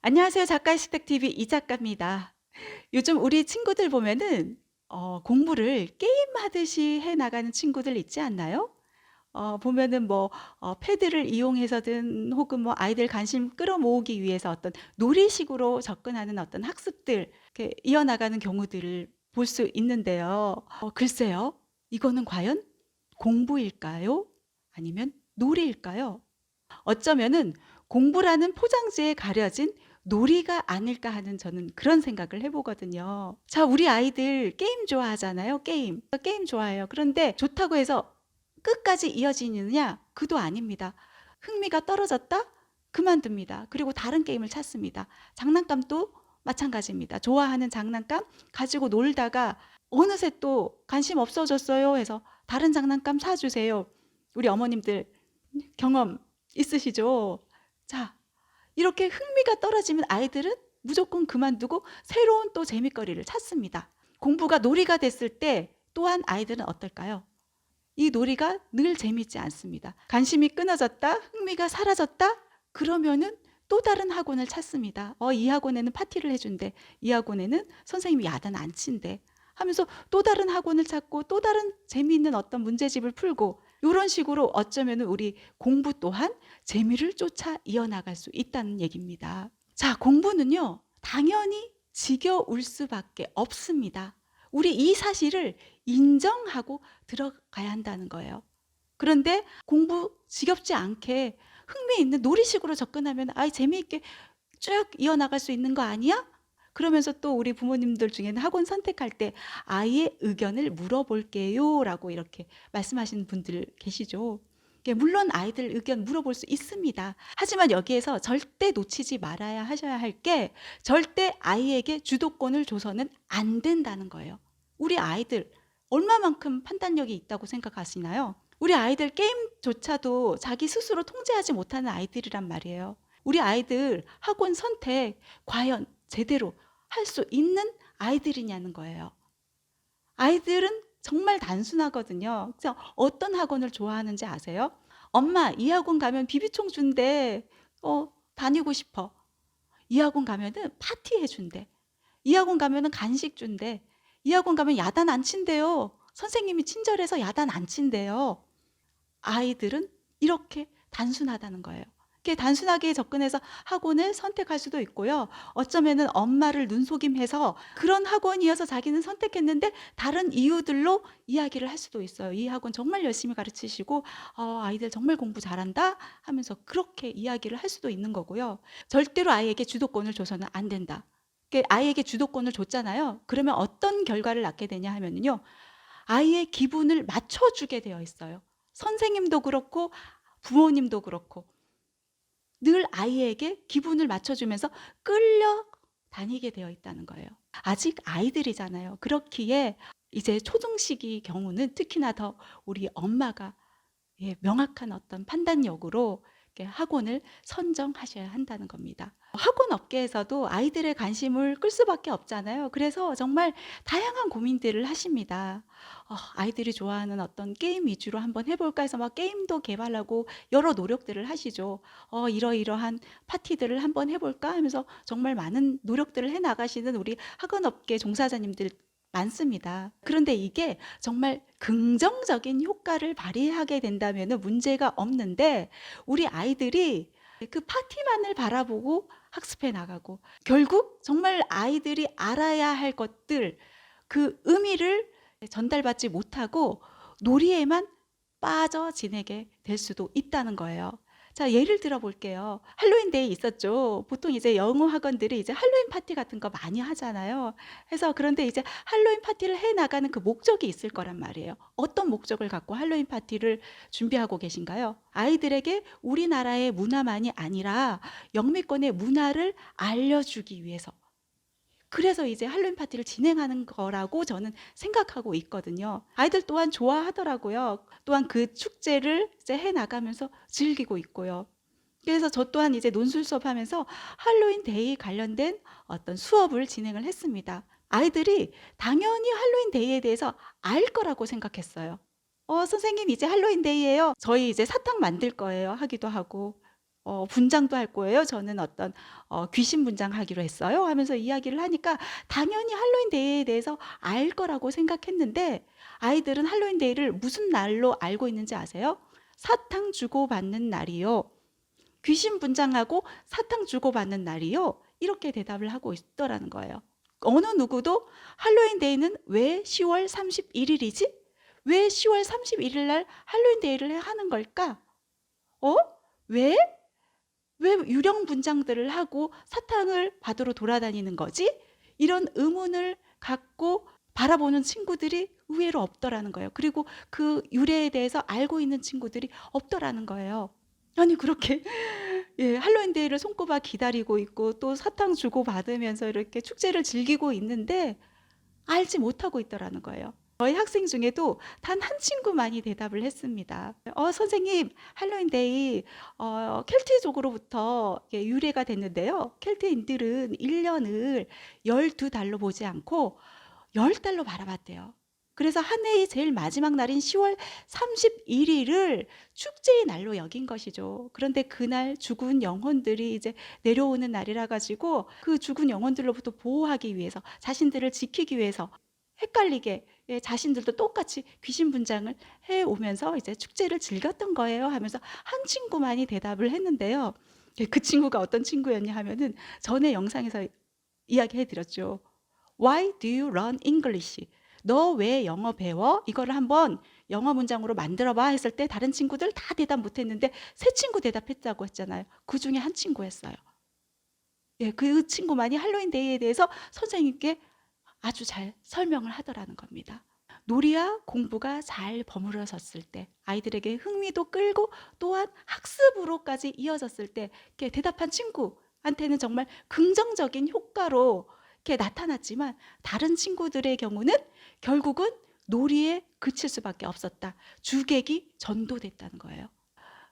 안녕하세요. 작가의 식탁TV 이 작가입니다. 요즘 우리 친구들 보면은 공부를 게임하듯이 해 나가는 친구들 있지 않나요? 보면은 뭐 패드를 이용해서든 혹은 뭐 아이들 관심 끌어모으기 위해서 어떤 놀이식으로 접근하는 어떤 학습들 이렇게 이어나가는 경우들을 볼 수 있는데요. 글쎄요. 이거는 과연 공부일까요? 아니면 놀이일까요? 어쩌면은 공부라는 포장지에 가려진 놀이가 아닐까 하는 저는 그런 생각을 해 보거든요. 자, 우리 아이들 게임 좋아하잖아요, 게임. 게임 좋아해요. 그런데 좋다고 해서 끝까지 이어지느냐? 그도 아닙니다. 흥미가 떨어졌다? 그만둡니다. 그리고 다른 게임을 찾습니다. 장난감도 마찬가지입니다. 좋아하는 장난감 가지고 놀다가 어느새 또 관심 없어졌어요 해서 다른 장난감 사주세요. 우리 어머님들 경험 있으시죠? 자, 이렇게 흥미가 떨어지면 아이들은 무조건 그만두고 새로운 또 재미거리를 찾습니다. 공부가 놀이가 됐을 때 또한 아이들은 어떨까요? 이 놀이가 늘 재밌지 않습니다. 관심이 끊어졌다, 흥미가 사라졌다, 그러면은 또 다른 학원을 찾습니다. 이 학원에는 파티를 해준대. 이 학원에는 선생님이 야단 안 친대. 하면서 또 다른 학원을 찾고 또 다른 재미있는 어떤 문제집을 풀고 이런 식으로 어쩌면 우리 공부 또한 재미를 쫓아 이어나갈 수 있다는 얘기입니다. 자, 공부는요, 당연히 지겨울 수밖에 없습니다. 우리 이 사실을 인정하고 들어가야 한다는 거예요. 그런데 공부 지겹지 않게 흥미있는 놀이식으로 접근하면 재미있게 쭉 이어나갈 수 있는 거 아니야? 그러면서 또 우리 부모님들 중에는 학원 선택할 때 아이의 의견을 물어볼게요 라고 이렇게 말씀하시는 분들 계시죠. 물론 아이들 의견 물어볼 수 있습니다. 하지만 여기에서 절대 놓치지 말아야 하셔야 할 게 절대 아이에게 주도권을 줘서는 안 된다는 거예요. 우리 아이들 얼마만큼 판단력이 있다고 생각하시나요? 우리 아이들 게임조차도 자기 스스로 통제하지 못하는 아이들이란 말이에요. 우리 아이들 학원 선택 과연 제대로 할 수 있는 아이들이냐는 거예요. 아이들은 정말 단순하거든요. 그래서 어떤 학원을 좋아하는지 아세요? 엄마, 이 학원 가면 비비총 준대. 다니고 싶어. 이 학원 가면은 파티 해준대. 이 학원 가면은 간식 준대. 이 학원 가면 야단 안 친대요. 선생님이 친절해서 야단 안 친대요. 아이들은 이렇게 단순하다는 거예요. 이렇게 단순하게 접근해서 학원을 선택할 수도 있고요. 어쩌면은 엄마를 눈속임해서 그런 학원이어서 자기는 선택했는데 다른 이유들로 이야기를 할 수도 있어요. 이 학원 정말 열심히 가르치시고 아이들 정말 공부 잘한다 하면서 그렇게 이야기를 할 수도 있는 거고요. 절대로 아이에게 주도권을 줘서는 안 된다. 아이에게 주도권을 줬잖아요. 그러면 어떤 결과를 낳게 되냐 하면요. 아이의 기분을 맞춰주게 되어 있어요. 선생님도 그렇고 부모님도 그렇고 늘 아이에게 기분을 맞춰주면서 끌려다니게 되어 있다는 거예요. 아직 아이들이잖아요. 그렇기에 이제 초등시기 경우는 특히나 더 우리 엄마가 명확한 어떤 판단력으로 이렇게 학원을 선정하셔야 한다는 겁니다. 학원 업계에서도 아이들의 관심을 끌 수밖에 없잖아요. 그래서 정말 다양한 고민들을 하십니다. 아이들이 좋아하는 어떤 게임 위주로 한번 해볼까 해서 막 게임도 개발하고 여러 노력들을 하시죠. 이러이러한 파티들을 한번 해볼까 하면서 정말 많은 노력들을 해 나가시는 우리 학원 업계 종사자님들 많습니다. 그런데 이게 정말 긍정적인 효과를 발휘하게 된다면 문제가 없는데 우리 아이들이 그 파티만을 바라보고 학습해 나가고 결국 정말 아이들이 알아야 할 것들 그 의미를 전달받지 못하고 놀이에만 빠져 지내게 될 수도 있다는 거예요. 자, 예를 들어 볼게요. 할로윈 데이 있었죠. 보통 이제 영어 학원들이 이제 할로윈 파티 같은 거 많이 하잖아요. 해서 그런데 이제 할로윈 파티를 해 나가는 그 목적이 있을 거란 말이에요. 어떤 목적을 갖고 할로윈 파티를 준비하고 계신가요? 아이들에게 우리나라의 문화만이 아니라 영미권의 문화를 알려주기 위해서. 그래서 이제 할로윈 파티를 진행하는 거라고 저는 생각하고 있거든요. 아이들 또한 좋아하더라고요. 또한 그 축제를 이제 해 나가면서 즐기고 있고요. 그래서 저 또한 이제 논술 수업하면서 할로윈 데이 관련된 어떤 수업을 진행을 했습니다. 아이들이 당연히 할로윈 데이에 대해서 알 거라고 생각했어요. 선생님 이제 할로윈 데이예요. 저희 이제 사탕 만들 거예요. 하기도 하고. 분장도 할 거예요. 저는 어떤 귀신 분장하기로 했어요." 하면서 이야기를 하니까 당연히 할로윈 데이에 대해서 알 거라고 생각했는데 아이들은 할로윈 데이를 무슨 날로 알고 있는지 아세요? 사탕 주고받는 날이요. 귀신 분장하고 사탕 주고받는 날이요. 이렇게 대답을 하고 있더라는 거예요. 어느 누구도 할로윈 데이는 왜 10월 31일이지? 왜 10월 31일 날 할로윈 데이를 하는 걸까? 어? 왜? 왜 유령 분장들을 하고 사탕을 받으러 돌아다니는 거지? 이런 의문을 갖고 바라보는 친구들이 의외로 없더라는 거예요. 그리고 그 유래에 대해서 알고 있는 친구들이 없더라는 거예요. 아니 그렇게 예, 할로윈 데이를 손꼽아 기다리고 있고 또 사탕 주고 받으면서 이렇게 축제를 즐기고 있는데 알지 못하고 있더라는 거예요. 저희 학생 중에도 단 한 친구만이 대답을 했습니다. 선생님, 할로윈 데이 켈트족으로부터 유래가 됐는데요. 켈트인들은 1년을 12달로 보지 않고 10달로 바라봤대요. 그래서 한 해의 제일 마지막 날인 10월 31일을 축제의 날로 여긴 것이죠. 그런데 그날 죽은 영혼들이 이제 내려오는 날이라 가지고 그 죽은 영혼들로부터 보호하기 위해서 자신들을 지키기 위해서 헷갈리게 자신들도 똑같이 귀신 분장을 해 오면서 이제 축제를 즐겼던 거예요 하면서 한 친구만이 대답을 했는데요. 그 친구가 어떤 친구였냐 하면은 전에 영상에서 이야기해 드렸죠. Why do you learn English? 너 왜 영어 배워? 이거를 한번 영어 문장으로 만들어 봐 했을 때 다른 친구들 다 대답 못 했는데 세 친구 대답했다고 했잖아요. 그 중에 한 친구였어요. 예, 그 친구만이 할로윈 데이에 대해서 선생님께 아주 잘 설명을 하더라는 겁니다. 놀이와 공부가 잘 버무려졌을 때 아이들에게 흥미도 끌고 또한 학습으로까지 이어졌을 때 이렇게 대답한 친구한테는 정말 긍정적인 효과로 이렇게 나타났지만 다른 친구들의 경우는 결국은 놀이에 그칠 수밖에 없었다. 주객이 전도됐다는 거예요.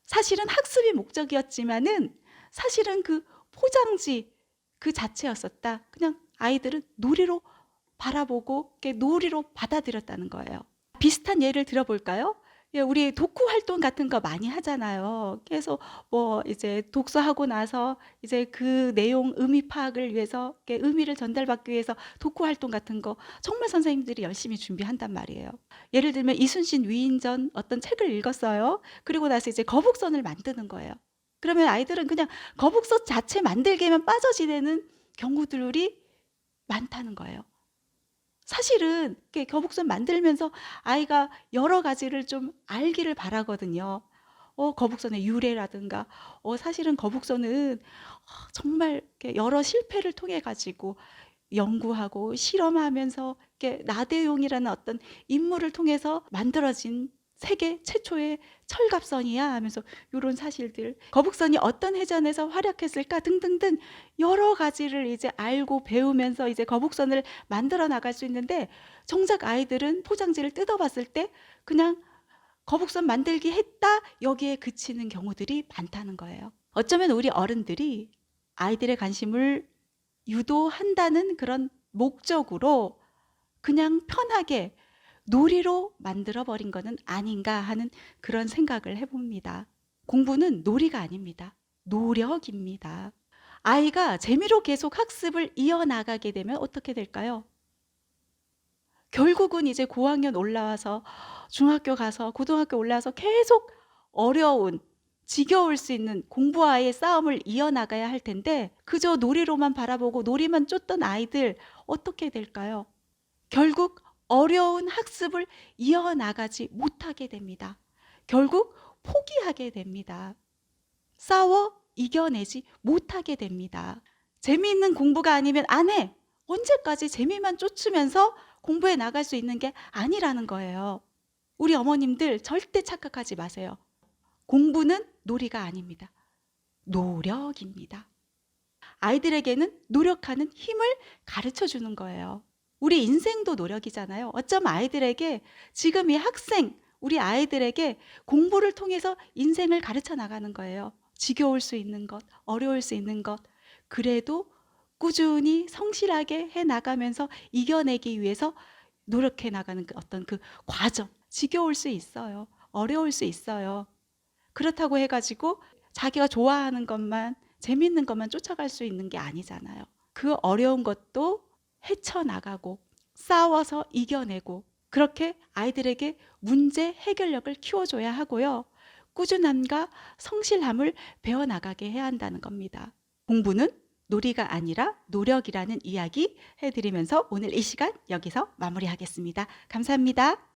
사실은 학습이 목적이었지만은 사실은 그 포장지 그 자체였었다. 그냥 아이들은 놀이로 바라보고 놀이로 받아들였다는 거예요. 비슷한 예를 들어볼까요? 예, 우리 독후 활동 같은 거 많이 하잖아요. 그래서 뭐 이제 독서하고 나서 이제 그 내용 의미 파악을 위해서 의미를 전달받기 위해서 독후 활동 같은 거 정말 선생님들이 열심히 준비한단 말이에요. 예를 들면 이순신 위인전 어떤 책을 읽었어요. 그리고 나서 이제 거북선을 만드는 거예요. 그러면 아이들은 그냥 거북선 자체 만들기에만 빠져 지내는 경우들이 많다는 거예요. 사실은 이렇게 거북선 만들면서 아이가 여러 가지를 좀 알기를 바라거든요. 거북선의 유래라든가, 사실은 거북선은 정말 이렇게 여러 실패를 통해 가지고 연구하고 실험하면서 이렇게 나대용이라는 어떤 인물을 통해서 만들어진 세계 최초의 철갑선이야 하면서 이런 사실들, 거북선이 어떤 해전에서 활약했을까 등등등 여러 가지를 이제 알고 배우면서 이제 거북선을 만들어 나갈 수 있는데 정작 아이들은 포장지를 뜯어봤을 때 그냥 거북선 만들기 했다 여기에 그치는 경우들이 많다는 거예요. 어쩌면 우리 어른들이 아이들의 관심을 유도한다는 그런 목적으로 그냥 편하게 놀이로 만들어버린 것은 아닌가 하는 그런 생각을 해봅니다. 공부는 놀이가 아닙니다. 노력입니다. 아이가 재미로 계속 학습을 이어나가게 되면 어떻게 될까요? 결국은 이제 고학년 올라와서 중학교 가서 고등학교 올라와서 계속 어려운 지겨울 수 있는 공부와의 싸움을 이어나가야 할 텐데 그저 놀이로만 바라보고 놀이만 쫓던 아이들 어떻게 될까요? 결국 어려운 학습을 이어나가지 못하게 됩니다. 결국 포기하게 됩니다. 싸워 이겨내지 못하게 됩니다. 재미있는 공부가 아니면 안 해. 언제까지 재미만 쫓으면서 공부해 나갈 수 있는 게 아니라는 거예요. 우리 어머님들 절대 착각하지 마세요. 공부는 놀이가 아닙니다. 노력입니다. 아이들에게는 노력하는 힘을 가르쳐 주는 거예요. 우리 인생도 노력이잖아요. 어쩜 아이들에게 지금 이 학생, 우리 아이들에게 공부를 통해서 인생을 가르쳐 나가는 거예요. 지겨울 수 있는 것, 어려울 수 있는 것. 그래도 꾸준히 성실하게 해 나가면서 이겨내기 위해서 노력해 나가는 어떤 그 과정. 지겨울 수 있어요. 어려울 수 있어요. 그렇다고 해가지고 자기가 좋아하는 것만, 재밌는 것만 쫓아갈 수 있는 게 아니잖아요. 그 어려운 것도 헤쳐나가고 싸워서 이겨내고 그렇게 아이들에게 문제 해결력을 키워줘야 하고요. 꾸준함과 성실함을 배워나가게 해야 한다는 겁니다. 공부는 놀이가 아니라 노력이라는 이야기 해드리면서 오늘 이 시간 여기서 마무리하겠습니다. 감사합니다.